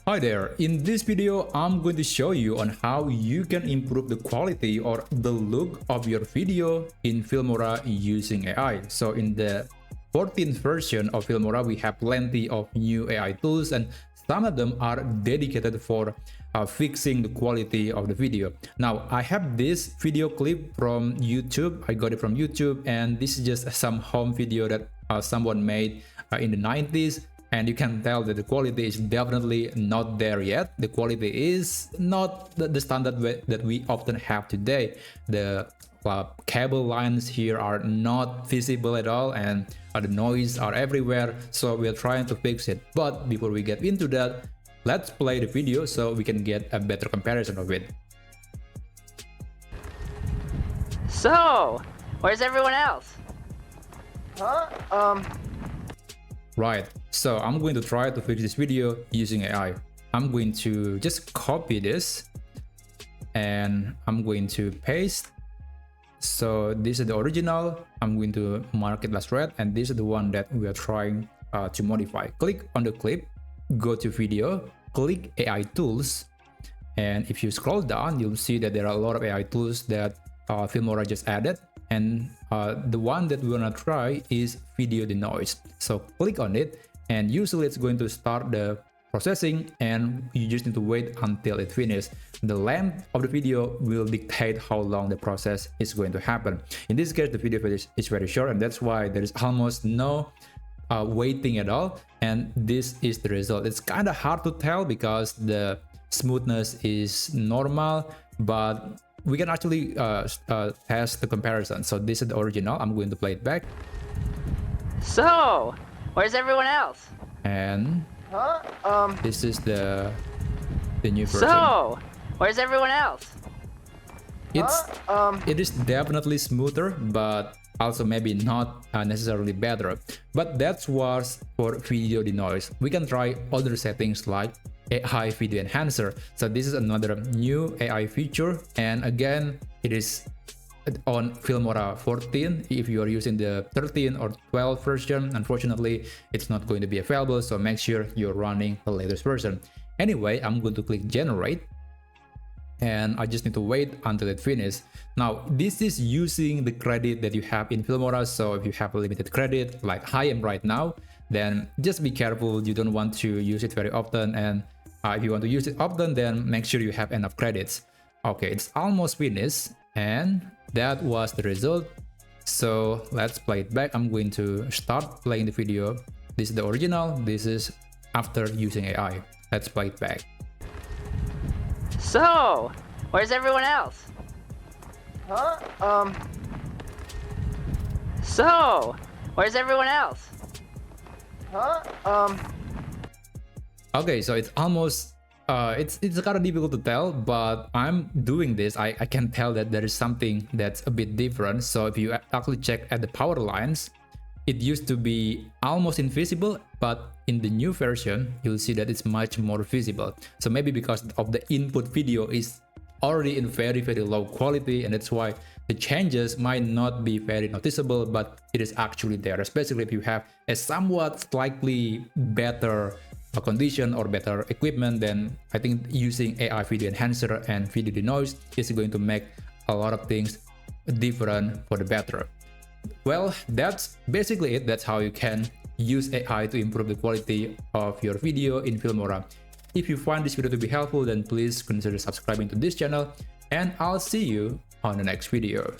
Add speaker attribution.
Speaker 1: Hi there, in this video I'm going to show you on how you can improve the quality or the look of your video in Filmora using AI. So in the 14th version of Filmora we have plenty of new AI tools and some of them are dedicated for fixing the quality of the video. Now I have this video clip from YouTube. I got it from YouTube and this is just some home video that someone made in the 90s. And you can tell that the quality is definitely not there yet. The quality is not the standard that we often have today. The cable lines here are not visible at all and the noise are everywhere. So we are trying to fix it. But before we get into that, let's play the video so we can get a better comparison of it.
Speaker 2: So, where's everyone else?
Speaker 1: Right, so I'm going to try to fix this video using AI. I'm going to just copy this and I'm going to paste. So this is the original. I'm going to mark it as red and this is the one that we are trying to modify. Click on the clip, go to video, click AI tools, and if you scroll down you'll see that there are a lot of AI tools that Filmora just added. And the one that we want to try is video denoise. So click on it and usually it's going to start the processing and you just need to wait until it finishes. The length of the video will dictate how long the process is going to happen. In this case, the video is very short and that's why there is almost no waiting at all. And this is the result. It's kind of hard to tell because the smoothness is normal, but we can actually test the comparison. So this is the original. I'm going to play it back.
Speaker 2: So, where's everyone else?
Speaker 1: And this is the new version.
Speaker 2: So, where's everyone else?
Speaker 1: It is definitely smoother, but also maybe not necessarily better. But that was for video denoise. We can try other settings like AI video enhancer. So this is another new AI feature, and again it is on Filmora 14. If you are using the 13 or 12 version, unfortunately it's not going to be available, so make sure you're running the latest version. Anyway, I'm going to click generate and I just need to wait until it finishes. Now this is using the credit that you have in Filmora, so if you have a limited credit like I am right now, then just be careful. You don't want to use it very often, and if you want to use it often, then make sure you have enough credits. Okay, it's almost finished and that was the result. So let's play it back. I'm going to start playing the video. This is the original, this is after using AI. Let's play it back.
Speaker 2: So, where's everyone else? So, where's everyone else?
Speaker 1: Okay, so it's almost it's kind of difficult to tell, but I'm doing this. I can tell that there is something that's a bit different. So if you actually check at the power lines, it used to be almost invisible, but in the new version you'll see that it's much more visible. So maybe because of the input video is already in very low quality, and that's why the changes might not be very noticeable, but it is actually there, especially if you have a somewhat slightly better condition or better equipment. Then I think using AI video enhancer and video denoise is going to make a lot of things different for the better. Well, that's basically it. That's how you can use AI to improve the quality of your video in Filmora. If you find this video to be helpful, then please consider subscribing to this channel and I'll see you on the next video.